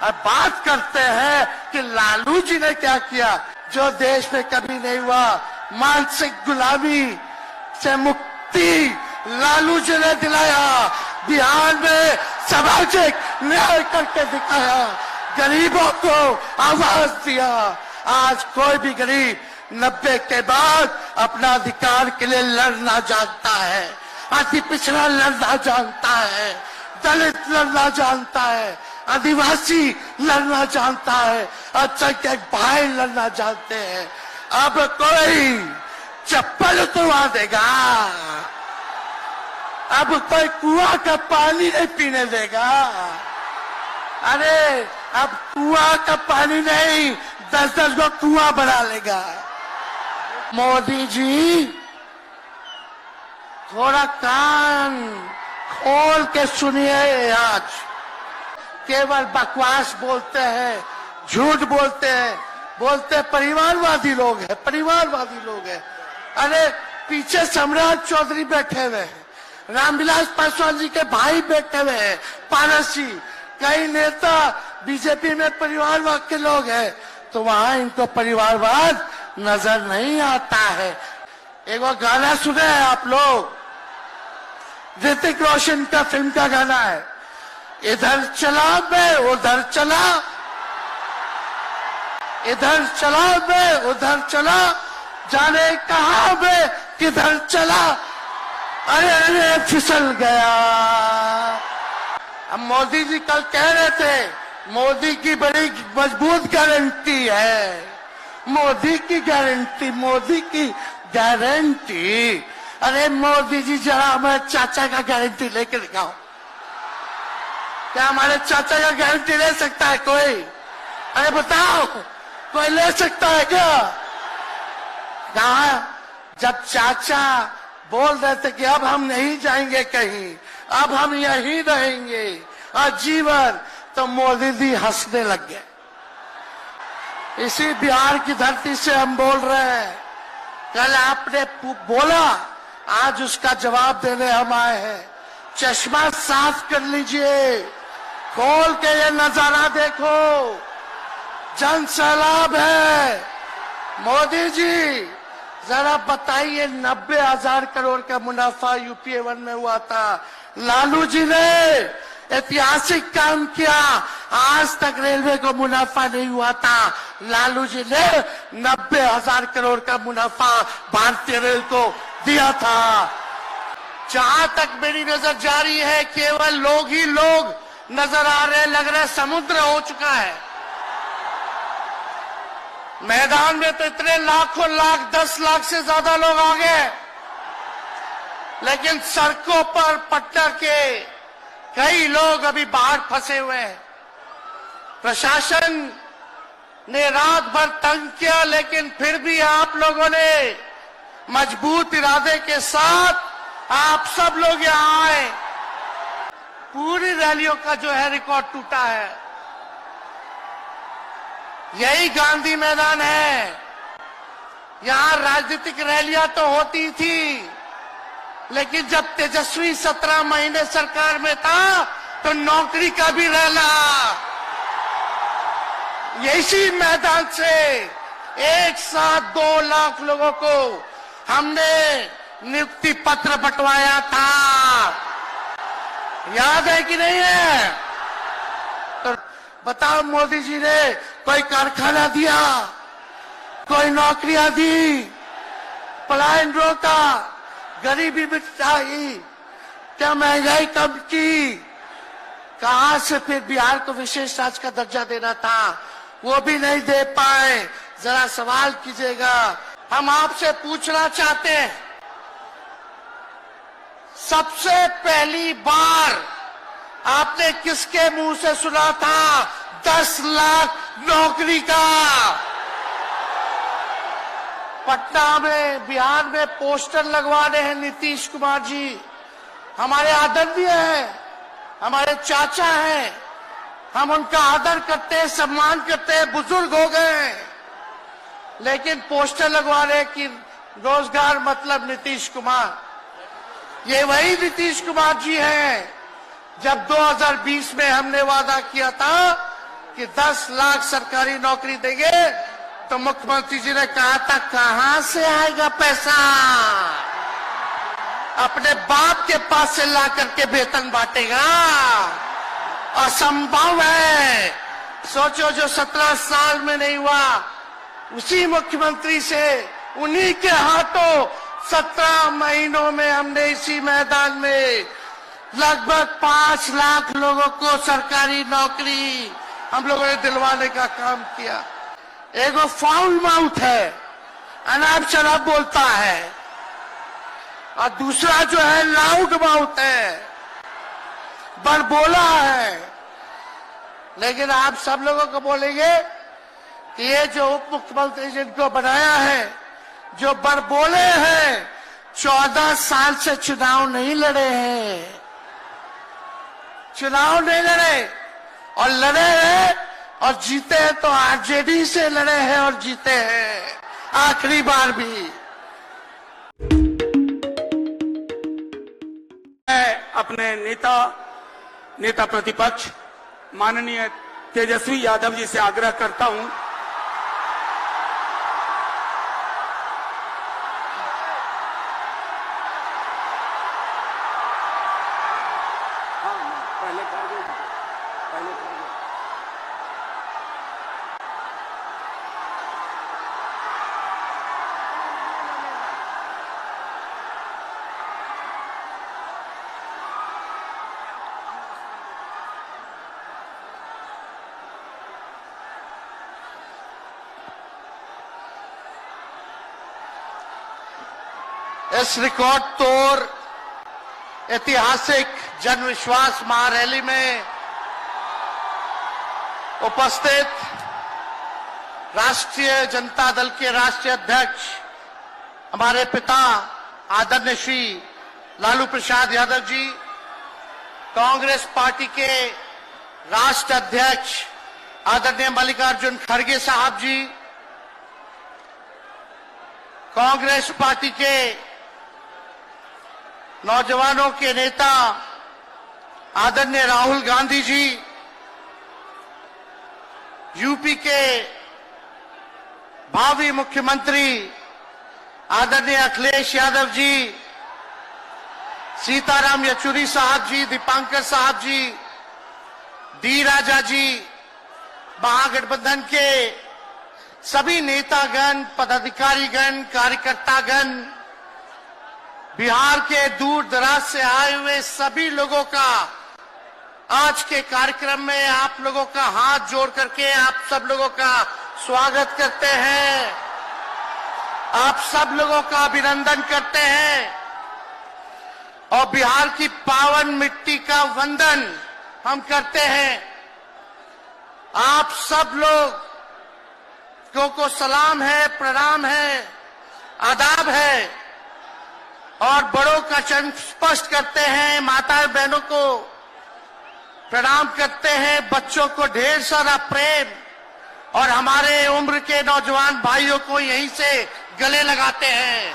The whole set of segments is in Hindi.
और बात करते हैं कि लालू जी ने क्या किया, जो देश में कभी नहीं हुआ। मानसिक गुलामी से मुक्ति लालू जी ने दिलाया, बिहार में सामाजिक न्याय करके दिखाया, गरीबों को आवाज दिया। आज कोई भी गरीब 90 के बाद अपना अधिकार के लिए लड़ना जानता है, अति पिछड़ा लड़ना जानता है, दलित लड़ना जानता है, आदिवासी लड़ना जानता है, अल्पसंख्यक भाई लड़ना जानते हैं। अब कोई चप्पल उतरवा देगा, अब कोई कुआं का पानी नहीं पीने देगा। अरे अब कुआं का पानी नहीं, 10-10 को कुआं बना लेगा। मोदी जी थोड़ा कान खोल के सुनिए। आज केवल बकवास बोलते हैं, झूठ बोलते हैं, बोलते परिवारवादी लोग हैं, परिवारवादी लोग हैं। अरे पीछे सम्राट चौधरी बैठे हुए हैं, रामविलास पासवान जी के भाई बैठे हुए हैं, पारस जी, कई नेता बीजेपी में परिवारवाद के लोग हैं, तो वहां इनको परिवारवाद नजर नहीं आता है। एक वो गाना सुने हैं आप लोग, ऋतिक रोशन का फिल्म का गाना है, इधर चला मैं उधर चला, इधर चला मैं उधर चला, जाने कहां मैं किधर चला, अरे अरे फिसल गया। अब मोदी जी कल कह रहे थे, मोदी की बड़ी मजबूत गारंटी है, मोदी की गारंटी, मोदी की गारंटी। अरे मोदी जी जरा हमारे चाचा का गारंटी लेके दिखाओ, क्या हमारे चाचा का गारंटी ले सकता है कोई? अरे बताओ, कोई ले सकता है क्या? कहा जब चाचा बोल रहे थे कि अब हम नहीं जाएंगे कहीं, अब हम यहीं रहेंगे आजीवन, तो मोदी जी हंसने लग गए। इसी बिहार की धरती से हम बोल रहे हैं, कल आपने बोला, आज उसका जवाब देने हम आए हैं। चश्मा साफ कर लीजिए, खोल के ये नजारा देखो, जन सैलाब है। मोदी जी जरा बताइए, 90,000 करोड़ का मुनाफा यूपीए 1 में हुआ था, लालू जी ने ऐतिहासिक काम किया, आज तक रेलवे को मुनाफा नहीं हुआ था, लालू जी ने 90,000 करोड़ का मुनाफा भारतीय रेल को दिया था। जहां तक मेरी नजर जा रही है, केवल लोग ही लोग नजर आ रहे हैं, लग रहा है समुद्र हो चुका है। मैदान में तो इतने लाखों लाख, 10 लाख से ज्यादा लोग आ गए, लेकिन सड़कों पर पटना के कई लोग अभी बाहर फंसे हुए हैं। प्रशासन ने रात भर तंग किया, लेकिन फिर भी आप लोगों ने मजबूत इरादे के साथ आप सब लोग यहां आए। पूरी रैलियों का जो है रिकॉर्ड टूटा है। यही गांधी मैदान है, यहां राजनीतिक रैलियां तो होती थी, लेकिन जब तेजस्वी 17 महीने सरकार में था तो नौकरी का भी रैला यही मैदान से एक साथ 2 लाख लोगों को हमने नियुक्ति पत्र बंटवाया था। याद है कि नहीं है? तो बताओ, मोदी जी ने कोई कारखाना दिया, कोई नौकरियां दी, पलायन रोका, गरीबी मिटाई, क्या महंगाई कम की? कहां से फिर बिहार को विशेष राज्य का दर्जा देना था, वो भी नहीं दे पाए। जरा सवाल कीजिएगा। हम आपसे पूछना चाहते हैं, सबसे पहली बार आपने किसके मुंह से सुना था 10 लाख नौकरी का? पटना में, बिहार में पोस्टर लगवा रहे हैं नीतीश कुमार जी, हमारे आदरणीय हैं, हमारे चाचा हैं, हम उनका आदर करते हैं, सम्मान करते हैं, बुजुर्ग हो गए हैं, लेकिन पोस्टर लगवा रहे कि रोजगार मतलब नीतीश कुमार। ये वही नीतीश कुमार जी हैं जब 2020 में हमने वादा किया था कि 10 लाख सरकारी नौकरी देंगे, तो मुख्यमंत्री जी ने कहा था कहां से आएगा पैसा, अपने बाप के पास से ला करके वेतन बांटेगा, असंभव है। सोचो, जो 17 साल में नहीं हुआ, उसी मुख्यमंत्री से, उन्हीं के हाथों 17 महीनों में हमने इसी मैदान में लगभग 5 लाख लोगों को सरकारी नौकरी हम लोगों ने दिलवाने का काम किया। एक वो फाउल माउथ है, अनाप शनाप बोलता है, और दूसरा जो है लाउड माउथ है, बड़बोला है। लेकिन आप सब लोगों को बोलेंगे कि ये जो उप मुख्यमंत्री जिनको बनाया है, जो बड़बोले हैं, 14 साल से चुनाव नहीं लड़े हैं, चुनाव नहीं लड़े, और लड़े हैं और जीते हैं तो आरजेडी से लड़े हैं और जीते हैं आखिरी बार भी। मैं अपने नेता प्रतिपक्ष माननीय तेजस्वी यादव जी से आग्रह करता हूं, इस रिकॉर्ड तोड़ ऐतिहासिक जन विश्वास महारैली में उपस्थित राष्ट्रीय जनता दल के राष्ट्रीय अध्यक्ष हमारे पिता आदरणीय श्री लालू प्रसाद यादव जी, कांग्रेस पार्टी के राष्ट्रीय अध्यक्ष आदरणीय मल्लिकार्जुन खड़गे साहब जी, कांग्रेस पार्टी के नौजवानों के नेता आदरणीय राहुल गांधी जी, यूपी के भावी मुख्यमंत्री आदरणीय अखिलेश यादव जी, सीताराम येचुरी साहब जी, दीपांकर साहब जी, डी राजा जी, महागठबंधन के सभी नेतागण, पदाधिकारीगण, कार्यकर्तागण, बिहार के दूर दराज से आए हुए सभी लोगों का आज के कार्यक्रम में आप लोगों का हाथ जोड़ करके आप सब लोगों का स्वागत करते हैं, आप सब लोगों का अभिनंदन करते हैं और बिहार की पावन मिट्टी का वंदन हम करते हैं। आप सब लोग को सलाम है, प्रणाम है, आदाब है, और बड़ों का चरण स्पष्ट करते हैं, माताएं बहनों को प्रणाम करते हैं, बच्चों को ढेर सारा प्रेम, और हमारे उम्र के नौजवान भाइयों को यहीं से गले लगाते हैं।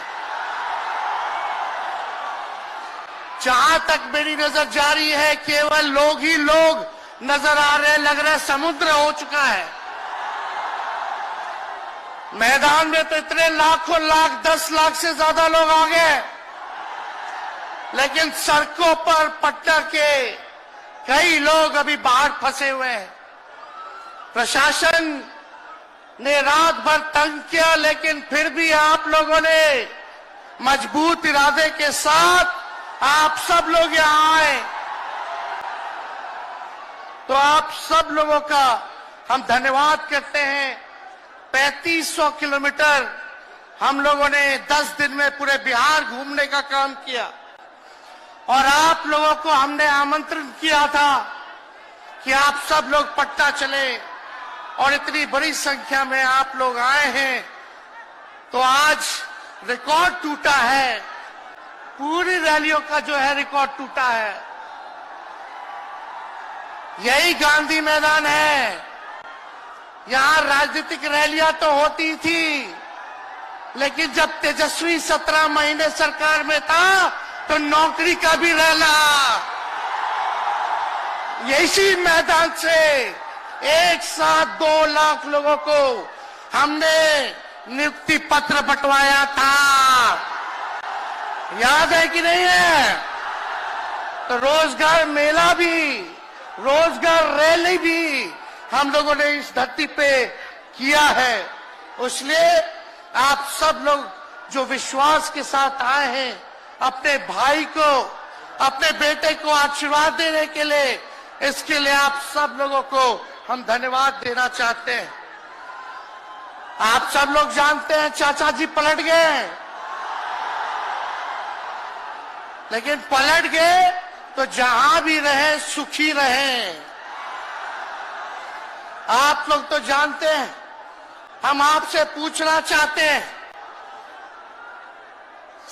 जहां तक मेरी नजर जा रही है, केवल लोग ही लोग नजर आ रहे, लग रहा है समुद्र हो चुका है। मैदान में तो इतने लाखों लाख, 10 लाख से ज्यादा लोग आ गए, लेकिन सड़कों पर पटना के कई लोग अभी बाहर फंसे हुए हैं। प्रशासन ने रात भर तंग किया, लेकिन फिर भी आप लोगों ने मजबूत इरादे के साथ आप सब लोग यहां आए, तो आप सब लोगों का हम धन्यवाद करते हैं। 3500 किलोमीटर हम लोगों ने 10 दिन में पूरे बिहार घूमने का काम किया, और आप लोगों को हमने आमंत्रण किया था कि आप सब लोग पटना चले, और इतनी बड़ी संख्या में आप लोग आए हैं, तो आज रिकॉर्ड टूटा है, पूरी रैलियों का जो है रिकॉर्ड टूटा है। यही गांधी मैदान है, यहां राजनीतिक रैलियां तो होती थी, लेकिन जब तेजस्वी 17 महीने सरकार में था तो नौकरी का भी रैला यही मैदान से एक साथ 2 लाख लोगों को हमने नियुक्ति पत्र बंटवाया था। याद है कि नहीं है? तो रोजगार मेला भी, रोजगार रैली भी हम लोगों ने इस धरती पे किया है। इसलिए आप सब लोग जो विश्वास के साथ आए हैं अपने भाई को, अपने बेटे को आशीर्वाद देने के लिए, इसके लिए आप सब लोगों को हम धन्यवाद देना चाहते हैं। आप सब लोग जानते हैं चाचा जी पलट गए, लेकिन पलट गए तो जहां भी रहे सुखी रहे। आप लोग तो जानते हैं, हम आपसे पूछना चाहते हैं,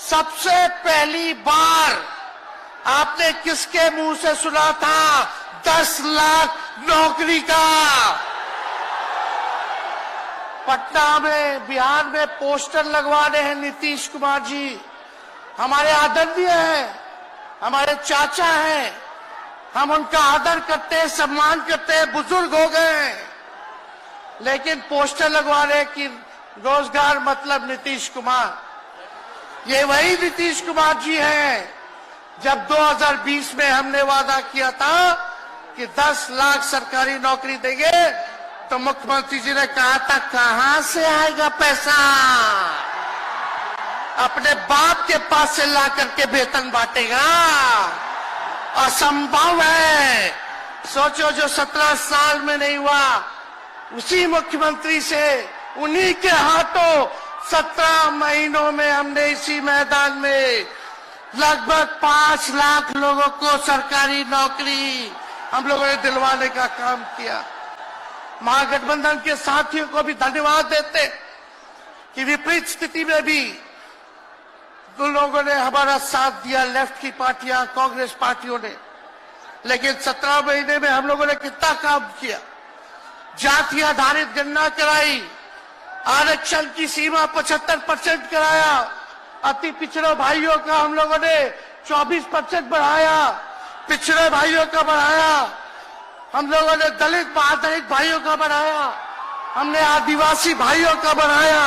सबसे पहली बार आपने किसके मुंह से सुना था 10 लाख नौकरी का? पटना में, बिहार में पोस्टर लगवा रहे हैं नीतीश कुमार जी। हमारे आदरणीय हैं, हमारे चाचा हैं, हम उनका आदर करते हैं, सम्मान करते हैं, बुजुर्ग हो गए हैं, लेकिन पोस्टर लगवा रहे कि रोजगार मतलब नीतीश कुमार। ये वही नीतीश कुमार जी हैं जब 2020 में हमने वादा किया था कि 10 लाख सरकारी नौकरी देंगे, तो मुख्यमंत्री जी ने कहा था कहां से आएगा पैसा? अपने बाप के पास से ला करके वेतन बांटेगा? असंभव है। सोचो, जो 17 साल में नहीं हुआ, उसी मुख्यमंत्री से, उन्हीं के हाथों 17 महीनों में हमने इसी मैदान में लगभग 5 लाख लोगों को सरकारी नौकरी हम लोगों ने दिलवाने का काम किया। महागठबंधन के साथियों को भी धन्यवाद देते कि विपरीत स्थिति में भी उन लोगों ने हमारा साथ दिया, लेफ्ट की पार्टियां, कांग्रेस पार्टियों ने। लेकिन 17 महीने में हम लोगों ने कितना काम किया? जाति आधारित गणना कराई, आरक्षण की सीमा 75% कराया, अति पिछड़े भाइयों का हम लोगों ने 24% बढ़ाया, पिछड़े भाइयों का बढ़ाया, हम लोगों ने दलित महादलित भाइयों का बढ़ाया, हमने आदिवासी भाइयों का बढ़ाया।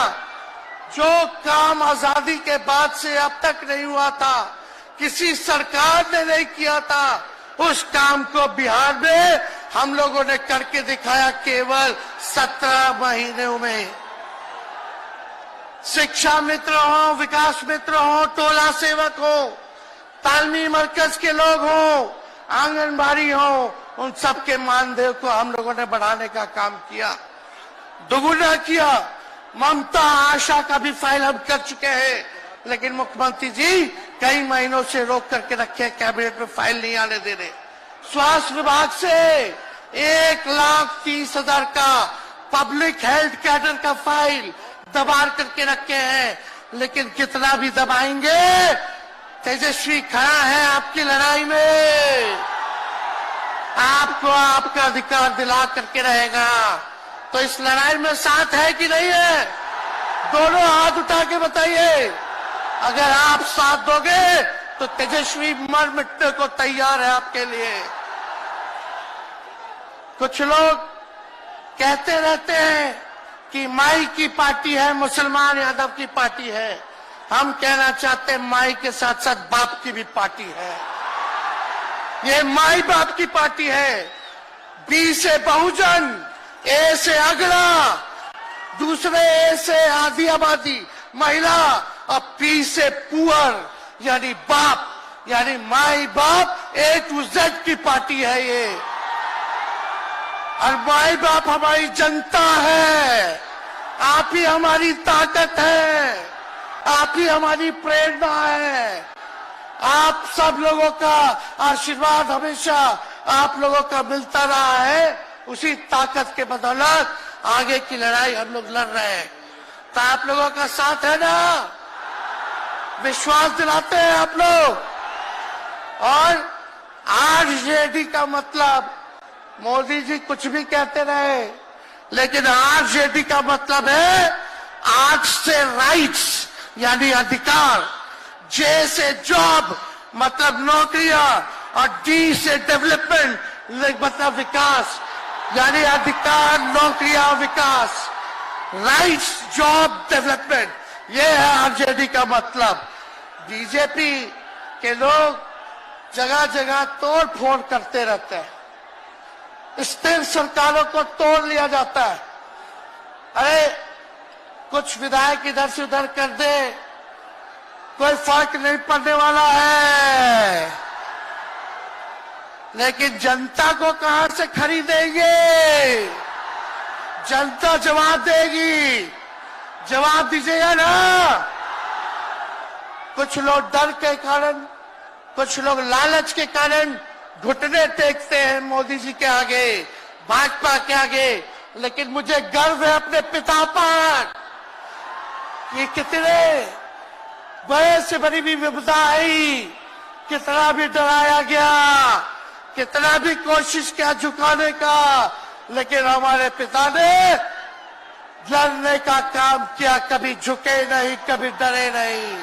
जो काम आजादी के बाद से अब तक नहीं हुआ था, किसी सरकार ने नहीं किया था, उस काम को बिहार में हम लोगों ने करके दिखाया केवल 17 महीनों में। शिक्षा मित्र हो, विकास मित्र हो, टोला सेवक हो, तालमी मरकज के लोग हो, आंगनबाड़ी हो, उन सबके मानदेय को हम लोगों ने बढ़ाने का काम किया, दोगुना किया। ममता आशा का भी फाइल हम कर चुके हैं, लेकिन मुख्यमंत्री जी कई महीनों से रोक करके रखे, कैबिनेट में फाइल नहीं आने दे रहे। स्वास्थ्य विभाग से 1,30,000 का पब्लिक हेल्थ कैडर का फाइल दबा करके रखे हैं, लेकिन कितना भी दबाएंगे, तेजस्वी खड़ा है आपकी लड़ाई में, आपको आपका अधिकार दिला करके रहेगा। तो इस लड़ाई में साथ है कि नहीं है? दोनों हाथ उठा के बताइए। अगर आप साथ दोगे तो तेजस्वी मर मिटने को तैयार है आपके लिए। कुछ लोग कहते रहते हैं कि माई की पार्टी है, मुसलमान यादव की पार्टी है। हम कहना चाहते हैं माई के साथ साथ बाप की भी पार्टी है। ये माई बाप की पार्टी है। बी से बहुजन, ए से अगड़ा, दूसरे ए से आधी आबादी महिला, और पी से पुअर यानी बाप, यानी माई बाप, ए टू जेड की पार्टी है ये। और माई बाप हमारी जनता है, आप ही हमारी ताकत है, आप ही हमारी प्रेरणा है। आप सब लोगों का आशीर्वाद हमेशा आप लोगों का मिलता रहा है, उसी ताकत के बदौलत आगे की लड़ाई हम लोग लड़ रहे हैं। तो आप लोगों का साथ है ना? विश्वास दिलाते हैं आप लोग। और आरजेडी का मतलब, मोदी जी कुछ भी कहते रहे, लेकिन आरजेडी का मतलब है आर से राइट्स यानी अधिकार, जे से जॉब मतलब नौकरियां, और डी से डेवलपमेंट मतलब विकास। यानी अधिकार, नौकरियां, विकास, राइट्स, जॉब डेवलपमेंट, ये है आरजेडी का मतलब। बीजेपी के लोग जगह जगह तोड़ फोड़ करते रहते हैं, स्थिर सरकारों को तोड़ लिया जाता है। अरे कुछ विधायक इधर से उधर कर दे, कोई फर्क नहीं पड़ने वाला है, लेकिन जनता को कहां से खरीदेंगे? जनता जवाब देगी, जवाब दीजिएगा ना। कुछ लोग डर के कारण, कुछ लोग लालच के कारण घुटने टेकते हैं मोदी जी के आगे, भाजपा के आगे, लेकिन मुझे गर्व है अपने पिता पर कि कितने बड़े से बड़ी भी विपदा आई, कितना भी डराया गया, कितना भी कोशिश किया झुकाने का, लेकिन हमारे पिता ने लड़ने का काम किया, कभी झुके नहीं, कभी डरे नहीं।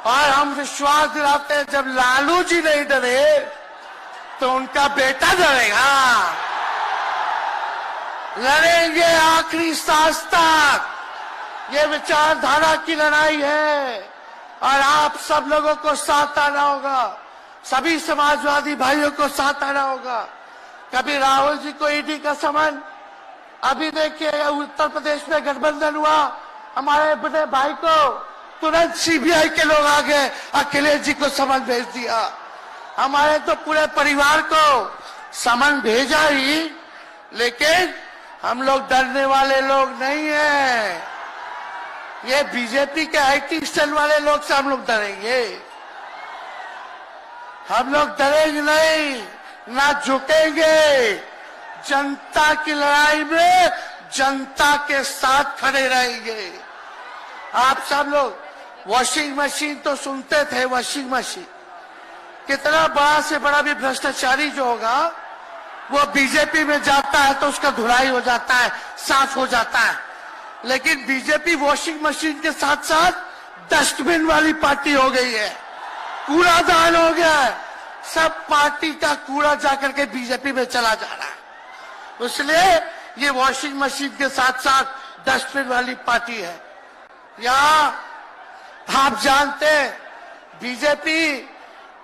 और हम विश्वास दिलाते हैं जब लालू जी नहीं डरे तो उनका बेटा डरेगा। लड़ेंगे आखिरी सांस तक, ये विचारधारा की लड़ाई है और आप सब लोगों को साथ आना होगा, सभी समाजवादी भाइयों को साथ आना होगा। कभी राहुल जी को ईडी का समन, अभी देखिए उत्तर प्रदेश में गठबंधन हुआ, हमारे बड़े भाई को तुरंत सीबीआई के लोग आ गए, अखिलेश जी को समन भेज दिया। हमारे तो पूरे परिवार को समन भेजा ही, लेकिन हम लोग डरने वाले लोग नहीं हैं। ये बीजेपी के आईटी सेल वाले लोग से हम लोग डरेंगे? हम लोग डरेंगे नहीं, ना झुकेंगे। जनता की लड़ाई में जनता के साथ खड़े रहेंगे। आप सब लोग वॉशिंग मशीन तो सुनते थे, वॉशिंग मशीन, कितना बड़ा से बड़ा भी भ्रष्टाचारी जो होगा वो बीजेपी में जाता है तो उसका धुलाई हो जाता है, साफ हो जाता है। लेकिन बीजेपी वॉशिंग मशीन के साथ साथ डस्टबिन वाली पार्टी हो गई है, कूड़ादान हो गया है, सब पार्टी का कूड़ा जाकर के बीजेपी में चला जा रहा है। इसलिए ये वॉशिंग मशीन के साथ साथ डस्टबिन वाली पार्टी है। यहाँ आप जानते हैं बीजेपी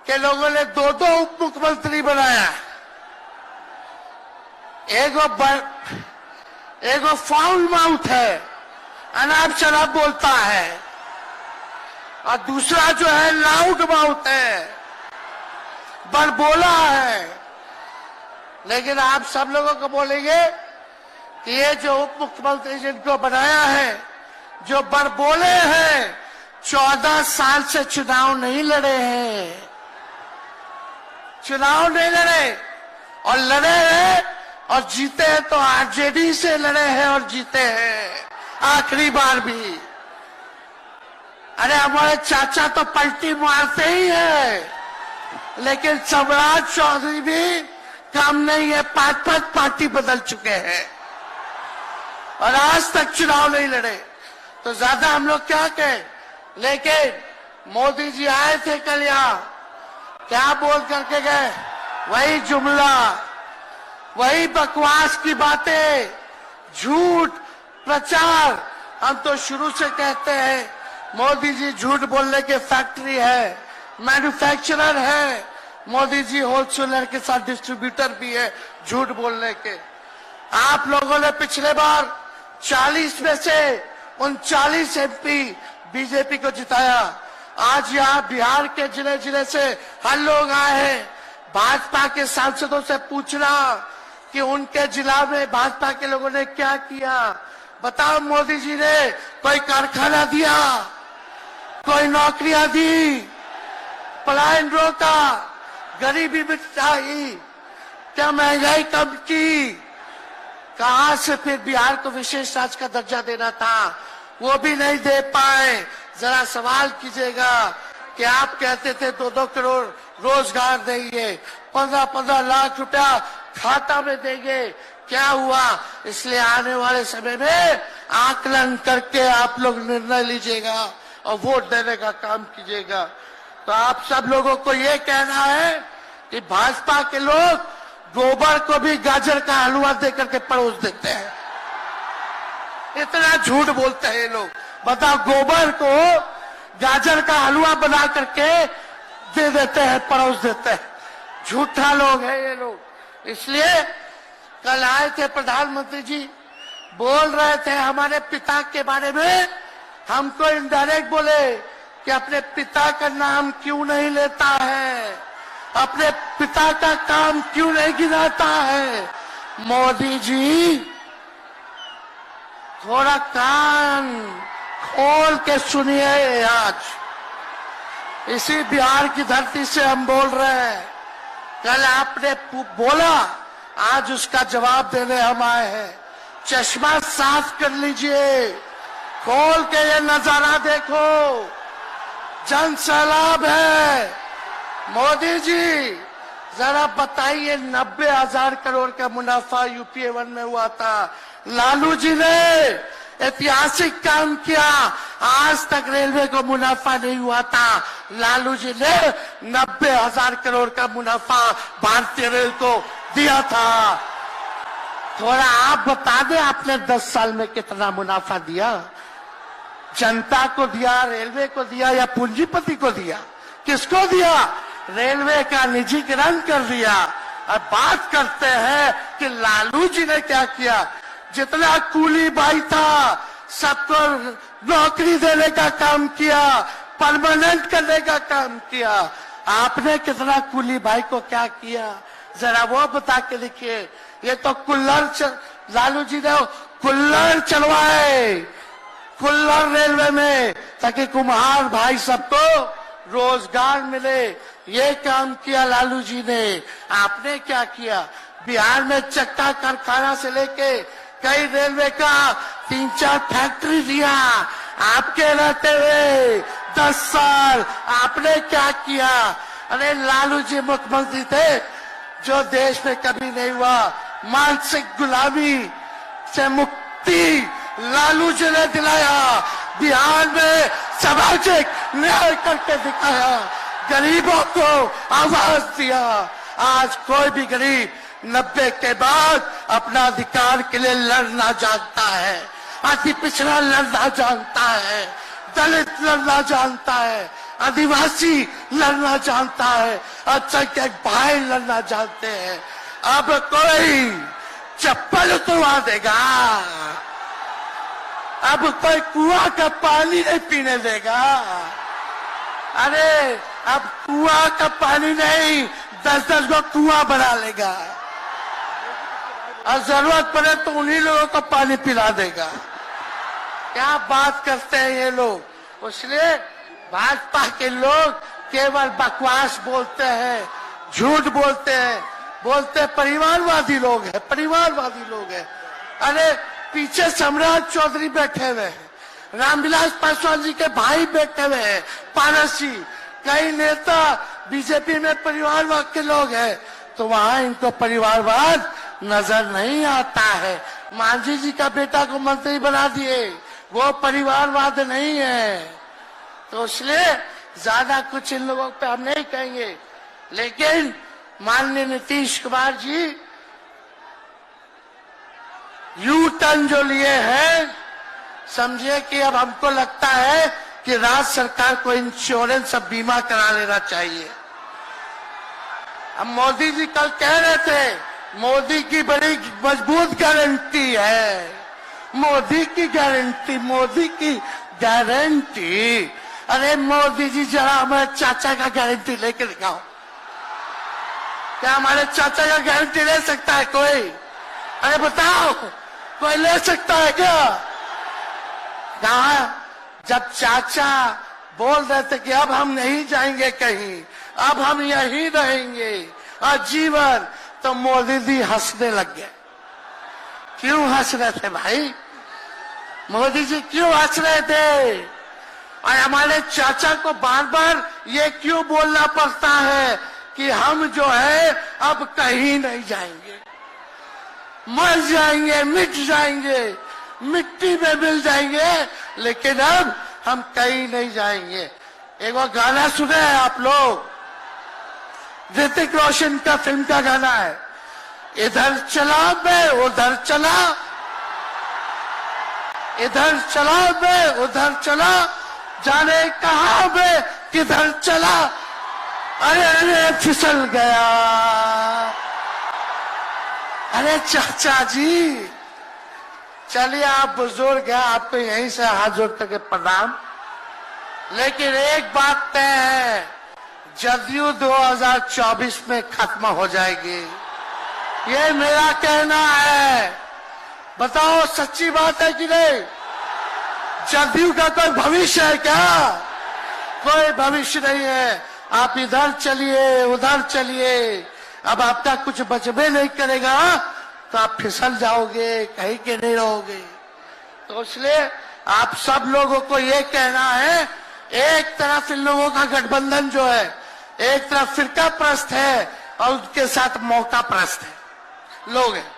के लोगों ने दो उप मुख्यमंत्री बनाया, एगो फाउल माउथ है, अनाप शराब बोलता है, और दूसरा जो है लाउड माउथ है, बड़बोला है। लेकिन आप सब लोगों को बोलेंगे कि ये जो उप मुख्यमंत्री जिनको बनाया है, जो बड़बोले हैं, 14 साल से चुनाव नहीं लड़े हैं, चुनाव नहीं लड़े, और लड़े हैं और जीते हैं तो आरजेडी से लड़े हैं और जीते हैं आखिरी बार भी। अरे हमारे चाचा तो पलटी मारते ही है, लेकिन सम्राट चौधरी भी काम नहीं है, 5 पार्टी बदल चुके हैं और आज तक चुनाव नहीं लड़े। तो ज्यादा हम लोग क्या कहें, लेकिन मोदी जी आए थे कल यहाँ, क्या बोल करके गए? वही जुमला, वही बकवास की बातें, झूठ प्रचार। हम तो शुरू से कहते हैं मोदी जी झूठ बोलने के फैक्ट्री है, मैन्युफैक्चरर है। मोदी जी होलसेलर के साथ डिस्ट्रीब्यूटर भी है झूठ बोलने के। आप लोगों ने पिछले बार 40 में से 39 एमपी बीजेपी को जिताया। आज यहाँ बिहार के जिले जिले से हर लोग आए हैं भाजपा के सांसदों से पूछना कि उनके जिला में भाजपा के लोगों ने क्या किया। बताओ, मोदी जी ने कोई कारखाना दिया, कोई नौकरियां दी, पलायन रोका, गरीबी मिटाई, क्या महंगाई कम की? कहां से फिर बिहार को विशेष राज्य का दर्जा देना था, वो भी नहीं दे पाए। जरा सवाल कीजिएगा कि आप कहते थे 2-2 करोड़ रोजगार देंगे, 15-15 लाख रुपया खाता में देंगे, क्या हुआ? इसलिए आने वाले समय में आकलन करके आप लोग निर्णय लीजिएगा और वोट देने का काम कीजिएगा। तो आप सब लोगों को ये कहना है कि भाजपा के लोग गोबर को भी गाजर का हलवा देकर के परोस देते हैं। इतना झूठ बोलते हैं ये लोग। बताओ, गोबर को गाजर का हलवा बना करके दे देते हैं, परोस देते हैं। झूठा लोग हैं ये लोग। इसलिए कल आए थे प्रधानमंत्री जी, बोल रहे थे हमारे पिता के बारे में, हमको इनडायरेक्ट बोले कि अपने पिता का नाम क्यों नहीं लेता है, अपने पिता का काम क्यों नहीं गिनाता है। मोदी जी, थोड़ा कान खोल के सुनिए। आज इसी बिहार की धरती से हम बोल रहे हैं, कल आपने बोला, आज उसका जवाब देने हम आए हैं। चश्मा साफ कर लीजिए, खोल के ये नजारा देखो, जन सैलाब है। मोदी जी, जरा बताइए, 90,000 करोड़ का मुनाफा यूपीए 1 में हुआ था। लालू जी ने ऐतिहासिक काम किया, आज तक रेलवे को मुनाफा नहीं हुआ था। लालू जी ने 90,000 करोड़ का मुनाफा भारतीय रेल को दिया था। थोड़ा आप बता दें, आपने 10 साल में कितना मुनाफा दिया? जनता को दिया, रेलवे को दिया या पूंजीपति को दिया? किसको दिया? रेलवे का निजीकरण कर दिया। अब बात करते हैं कि लालू जी ने क्या किया। जितना कूली भाई था सबको नौकरी देने का काम किया, परमानेंट करने का काम किया। आपने कितना कूली भाई को क्या किया, जरा वो बता के लिखिए। ये तो लालू जी ने कुल्लर चलवाए, कुल्लर रेलवे में, ताकि कुम्हार भाई सबको रोजगार मिले। ये काम किया लालू जी ने। आपने क्या किया? बिहार में चक्का कारखाना से लेके कई रेलवे का 3-4 फैक्ट्री दिया। आपके रहते हुए 10 साल आपने क्या किया? अरे लालू जी मुख्यमंत्री थे जो देश में कभी नहीं हुआ। मानसिक गुलामी से मुक्ति लालू जी ने दिलाया। बिहार में सामाजिक न्याय करके दिखाया, गरीबों को आवाज दिया। आज कोई भी गरीब 90 के बाद अपना अधिकार के लिए लड़ना जानता है, अति पिछड़ा लड़ना जानता है, दलित लड़ना जानता है, आदिवासी लड़ना जानता है, अल्पसंख्यक भाई लड़ना जानते हैं। अब कोई चप्पल उतरवा देगा, अब कोई कुआं का पानी नहीं पीने देगा। अरे अब कुआं का पानी नहीं, 10-10 को कुआं बना लेगा और जरूरत पड़े तो उन्हीं लोगों को पानी पिला देगा। क्या बात करते हैं ये लोग। इसलिए भाजपा के लोग केवल बकवास बोलते हैं, झूठ बोलते हैं, बोलते परिवारवादी लोग हैं, परिवारवादी लोग हैं। अरे पीछे सम्राट चौधरी बैठे हुए हैं, रामविलास पासवान जी के भाई बैठे हुए हैं, पारस जी, कई नेता बीजेपी में परिवारवाद के लोग हैं, तो वहां इनको परिवारवाद नजर नहीं आता है। मांझी जी का बेटा को मंत्री बना दिए, वो परिवारवाद नहीं है। तो इसलिए ज्यादा कुछ इन लोगों पे हम नहीं कहेंगे। लेकिन माननीय नीतीश कुमार जी यू टर्न जो लिए हैं, समझिए कि अब हमको लगता है कि राज्य सरकार को इंश्योरेंस और बीमा करा लेना चाहिए। अब मोदी जी कल कह रहे थे, मोदी की बड़ी मजबूत गारंटी है, मोदी की गारंटी, मोदी की गारंटी। अरे मोदी जी जरा हमारे चाचा का गारंटी लेके दिखाओ। क्या हमारे चाचा का गारंटी ले सकता है कोई? अरे बताओ, कोई ले सकता है क्या? कहा जब चाचा बोल रहे थे कि अब हम नहीं जाएंगे कहीं, अब हम यहीं रहेंगे आजीवन, तो मोदी जी हंसने लग गए। क्यों हंस रहे थे भाई? मोदी जी क्यों हंस रहे थे? और हमारे चाचा को बार बार ये क्यों बोलना पड़ता है कि हम जो है अब कहीं नहीं जाएंगे, मर जाएंगे, मिट जाएंगे, मिट्टी में मिल जाएंगे, लेकिन अब हम कहीं नहीं जाएंगे। एक वो गाना सुने हैं आप लोग, ऋतिक रोशन का फिल्म का गाना है, इधर चला मैं उधर चला, इधर चला मैं उधर चला, जाने कहां मैं किधर चला, अरे अरे फिसल गया। अरे चाचा जी, चलिए आप बुजुर्ग हैं, आपको यहीं से हाथ जोड़ करके प्रणाम। लेकिन एक बात तय है, जदयू 2024 में खत्म हो जाएगी, ये मेरा कहना है। बताओ सच्ची बात है कि नहीं? जदयू का कोई भविष्य है क्या? कोई भविष्य नहीं है। आप इधर चलिए उधर चलिए, अब आपका कुछ बचबे नहीं करेगा तो आप फिसल जाओगे, कहीं के नहीं रहोगे। तो इसलिए आप सब लोगों को ये कहना है, एक तरफ इन लोगों का गठबंधन जो है, एक तरफ फिरका प्रस्त है और उनके साथ मौका प्रस्त है लोग हैं।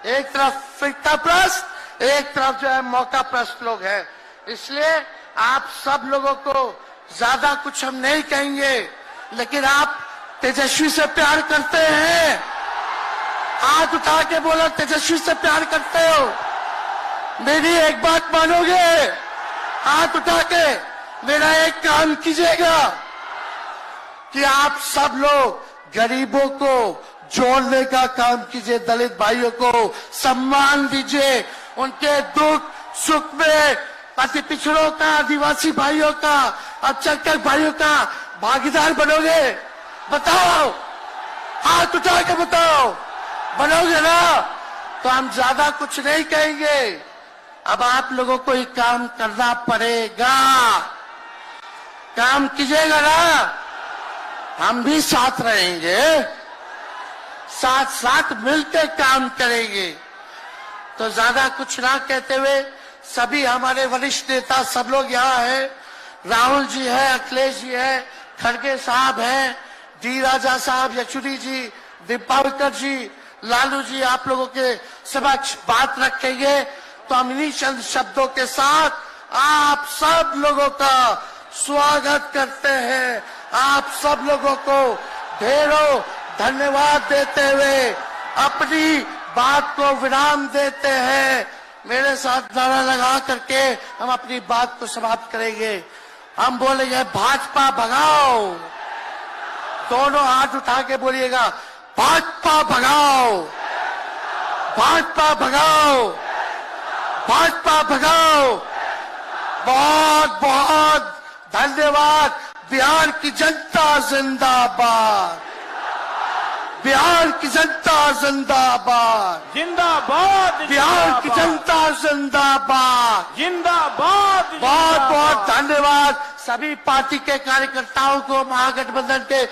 एक तरफ फिरका प्रस्त, एक तरफ जो है मौका प्रस्त लोग हैं। इसलिए आप सब लोगों को ज्यादा कुछ हम नहीं कहेंगे, लेकिन आप तेजस्वी से प्यार करते हैं? हाथ उठा के बोलो, तेजस्वी से प्यार करते हो? मेरी एक बात मानोगे? हाथ उठा के मेरा एक काम कीजिएगा कि आप सब लोग गरीबों को जोड़ने का काम कीजिए, दलित भाइयों को सम्मान दीजिए, उनके दुख सुख में अति पिछड़ों का, आदिवासी भाइयों का, अल्पसंख्यक भाइयों का भागीदार बनोगे? बताओ, हाथ उठा के बताओ, बनोगे ना? तो हम ज्यादा कुछ नहीं कहेंगे, अब आप लोगों को ही काम करना पड़ेगा। काम कीजिएगा ना, हम भी साथ रहेंगे, साथ साथ मिलकर काम करेंगे। तो ज्यादा कुछ ना कहते हुए, सभी हमारे वरिष्ठ नेता सब लोग यहाँ हैं। राहुल जी है, अखिलेश जी है, खड़गे साहब हैं, डी राजा साहब, यशुरी जी, दीपावकर जी, लालू जी आप लोगों के समक्ष बात रखेंगे। तो हम इन्हीं चंद शब्दों के साथ आप सब लोगों का स्वागत करते हैं, आप सब लोगों को ढेरों धन्यवाद देते हुए अपनी बात को विराम देते हैं। मेरे साथ नारा लगा करके हम अपनी बात को समाप्त करेंगे। हम बोलेंगे भाजपा भगाओ, दोनों हाथ उठा के बोलिएगा, भाजपा भगाओ, भाजपा भगाओ, भाजपा भगाओ। बहुत बहुत धन्यवाद। बिहार की जनता जिंदाबाद, बिहार की जनता जिंदाबाद, जिंदाबाद, बिहार की जनता जिंदाबाद, जिंदाबाद। बहुत बहुत धन्यवाद सभी पार्टी के कार्यकर्ताओं को, महागठबंधन के